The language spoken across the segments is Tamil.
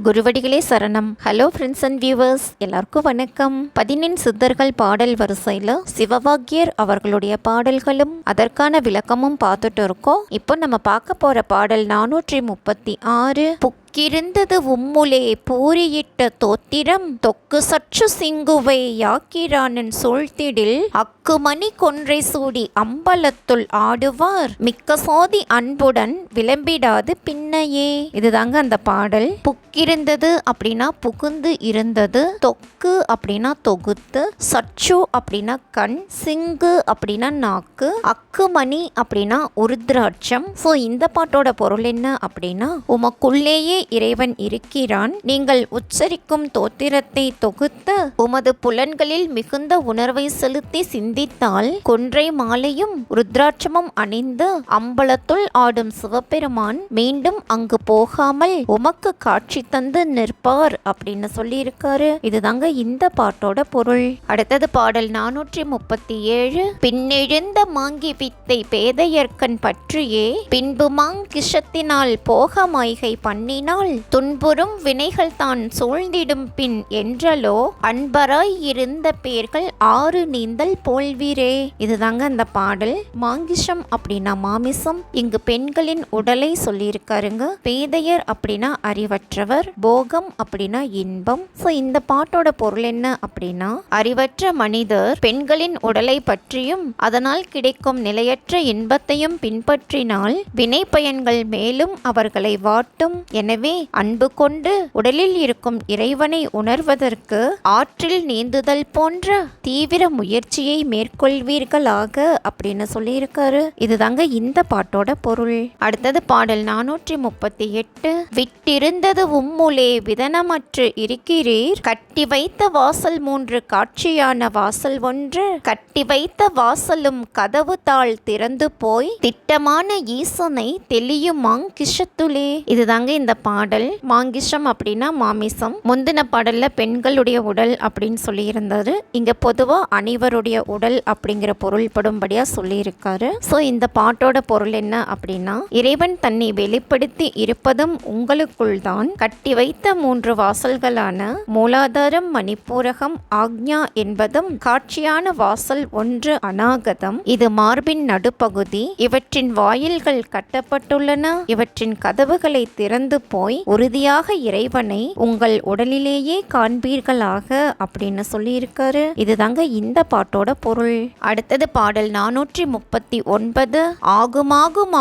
குருவடிகளே சரணம். ஹலோ ஃப்ரெண்ட்ஸ் அண்ட் வியூவர்ஸ், எல்லாருக்கும் வணக்கம். 14 சித்தர்கள் பாடல் வரிசையில் சிவவாக்கியர் அவர்களுடைய பாடல்களும் அதற்கான விளக்கமும் பார்த்துட்டு இருக்கோம். இப்போ நம்ம பார்க்க போற பாடல் 436. கிருந்தது உம்முலே பூரியிட்ட தோத்திரம் தொக்கு சற்று சிங்குவை யாக்கிரானன் சூழ்த்திடில் அக்குமணி கொன்றை சூடி அம்பலத்துள் ஆடுவார் மிக்க சோதி அன்புடன் விளம்பிடாது பின்னையே. இதுதாங்க அந்த பாடல். புக்கிருந்தது அப்படின்னா புகுந்து இருந்தது, தொக்கு அப்படின்னா தொகுத்து, சச்சு அப்படின்னா கண், சிங்கு அப்படின்னா நாக்கு, அக்குமணி அப்படின்னா உருத்ராட்சம். ஸோ இந்த பாட்டோட பொருள் என்ன அப்படின்னா, உமக்குள்ளேயே இறைவன் இருக்கிறான். நீங்கள் உச்சரிக்கும் தோத்திரத்தை தொகுத்து உமது புலன்களில் மிகுந்த உணர்வை செலுத்தி சிந்தித்தால் கொன்றை மாலையும் ருத்ராட்சமும் அணிந்து அம்பலத்துள் ஆடும் சிவபெருமான் மீண்டும் அங்கு போகாமல் உமக்கு காட்சி தந்து நிற்பார் அப்படின்னு சொல்லியிருக்காரு. இதுதாங்க இந்த பாட்டோட பொருள். அடுத்தது பாடல் 437. பின்னெழுந்த மாங்கி வித்தை பேதையர்கண் பற்றியே பின்பு மாங்கிஷத்தினால் போக மாய்கை பண்ணினால் துன்புறும் வினைகள் தான் சூழ்ந்திடும் பின் என்றலோ அன்பராய் இருந்த பேர்கள் ஆறு நீந்தல் போல்வீரே. இதுதாங்க அந்த பாடல். மாங்கிஷம் அப்படின்னா மாமிசம், இங்கு பெண்களின் உடலை சொல்லியிருக்காருங்க. பேதையர் அப்படின்னா அறிவற்றவர், போகம் அப்படின்னா இன்பம். ஸோ இந்த பாட்டோட பொருள் என்ன அப்படின்னா, அறிவற்ற மனிதர் பெண்களின் உடலை பற்றியும் அதனால் கிடைக்கும் நிலையற்ற இன்பத்தையும் பின்பற்றினால் வினை பயன்கள் மேலும் அவர்களை வாட்டும். எனவே அன்பு கொண்டு உடலில் இருக்கும் இறைவனை உணர்வதற்கு ஆற்றில் நீந்துதல் போன்ற தீவிர முயற்சியை மேற்கொள்வீர்களாக அப்படின்னு சொல்லியிருக்காரு. இதுதாங்க இந்த பாட்டோட பொருள். அடுத்தது பாடல் 438. விட்டிருந்தது உம்முலே விதனமற்று இருக்கிறீர் கட்டி வைத்த வாசல் 3 காட்சியான வாசல் 1 கட்டி வைத்த வாசலும் கதவு தாள் திறந்து போய் திட்டமான ஈசனை தெளியுமாங் கிஷத்துலே. இதுதாங்க இந்த பாடல். மாங்கிஷம் அப்படின்னா மாமிசம். முந்தின பாடல்ல பெண்களுடைய உடல் அப்படின்னு சொல்லி இருந்தாரு. இங்க பொதுவா அனைவருடைய உடல் அப்படிங்கிற பொருள் படும்படியா சொல்லி இருக்காரு. சோ இந்த பாட்டோட பொருள் என்ன அப்படின்னா, இறைவன் தன்னை வெளிப்படுத்தி இருப்பதும் உங்களுக்குள் தான். கட்டி வைத்த 3 வாசல்களான மூலாதாரம், மணிப்பூரகம், ஆக்ஞா என்பதும் காட்சியான வாசல் 1 அநாகதம். இது மார்பின் நடுப்பகுதி. இவற்றின் வாயில்கள் கட்டப்பட்டுள்ளன. இவற்றின் கதவுகளை திறந்து போய் உறுதியாக இறைவனை உங்கள் உடலிலேயே காண்பீர்களாக அப்படின்னு சொல்லியிருக்காரு. இதுதாங்க இந்த பாட்டோட பொருள். அடுத்தது பாடல் 439.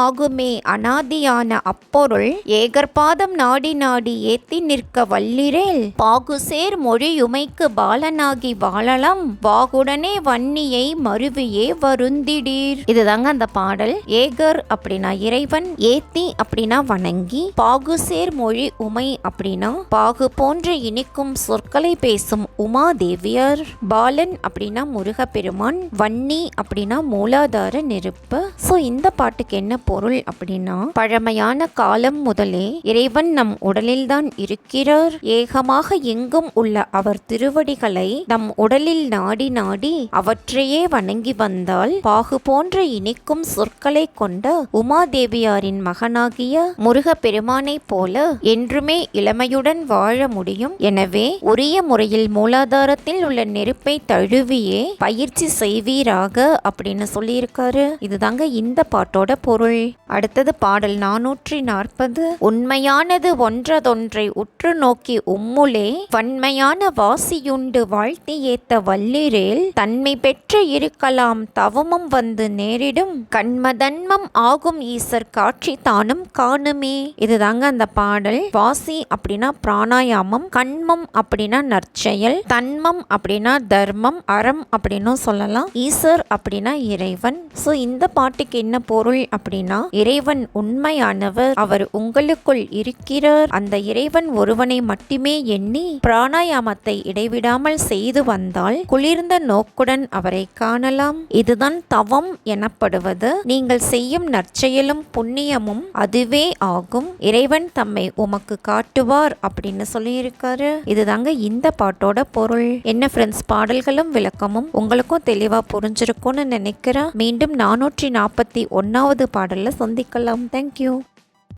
ஆகுமே அனாதியான அப்பொருள் ஏகர்பாதம் நாடி நாடி ஏத்தி நிற்க வல்லிரேல் பாகுசேர் மொழியுமைக்கு பாலனாகி வாழலாம் வாகுடனே வன்னியை மருவியே வருந்திடீர். இதுதாங்க அந்த பாடல். ஏகர் அப்படின்னா இறைவன், ஏத்தி அப்படின்னா வணங்கி, பாகுசேர் மொழி உமை அப்படின்னா பாகு போன்ற இனிக்கும் சொற்களை பேசும் உமா தேவியர், பாலன் அப்படின்னா முருகப்பெருமான், வன்னி அப்படின்னா மூலாதார நெருப்பு. சோ இந்த பாட்டுக்கு என்ன பொருள் அப்படின்னா, பழமையான காலம் முதலே இறைவன் நம் உடலில் தான் இருக்கிறார். ஏகமாக எங்கும் உள்ள அவர் திருவடிகளை நம் உடலில் நாடி நாடி அவற்றையே வணங்கி வந்தால் பாகு போன்ற இனிக்கும் சொற்களை கொண்ட உமாதேவியாரின் மகனாகிய முருகப்பெருமானை போல என்றுமே இளமையுடன் வாழ முடியும். எனவே உரிய முறையில் மூலாதாரத்தில் உள்ள நெருப்பை தழுவியே பயிற்சி செய்வீராக அப்படின்னு சொல்லியிருக்காரு. இதுதாங்க இந்த பாட்டோட பொருள். அடுத்தது பாடல் 440. உண்மையானது ஒன்றதொன்றை உற்று நோக்கி உம்முலே வன்மையான வாசியுண்டு வாழ்த்தி ஏத்த வல்லிரேல் தன்மை பெற்று இருக்கலாம் தவமும் வந்து நேரிடும் கண்மதன்மம் ஆகும் ஈசர் காட்சி தானும் காணுமே. இதுதாங்க அந்த பாடல். வாசி அப்படின்னா பிராணாயாமம், கண்மம் அப்படின்னா நற்செயல், தன்மம் அப்படின்னா தர்மம், அறம் அப்படின்னு சொல்லலாம், ஈசர் அப்படின்னா இறைவன். சோ இந்த பாட்டுக்கு என்ன பொருள் அப்படின்னா, இறைவன் உண்மையானவர், அவர் உங்களுக்குள் இருக்கிறார். அந்த இறைவன் ஒருவனை மட்டுமே எண்ணி பிராணாயாமத்தை இடைவிடாமல் செய்து வந்தால் குளிர்ந்த நோக்குடன் அவரை காணலாம். இதுதான் தவம் எனப்படுவது. நீங்கள் செய்யும் நற்செயலும் புண்ணியமும் அதுவே ஆகும். இறைவன் தம்மை உமக்கு காட்டுவார் அப்படின்னு சொல்லியிருக்காரு. இதுதாங்க இந்த பாட்டோட பொருள். என்ன ஃப்ரெண்ட்ஸ், பாடல்களும் விளக்கமும் உங்களுக்கும் தெளிவா புரிஞ்சிருக்கும்னு நினைக்கிறேன். மீண்டும் 441வது பாடல்ல சந்திக்கலாம். தேங்க்யூ.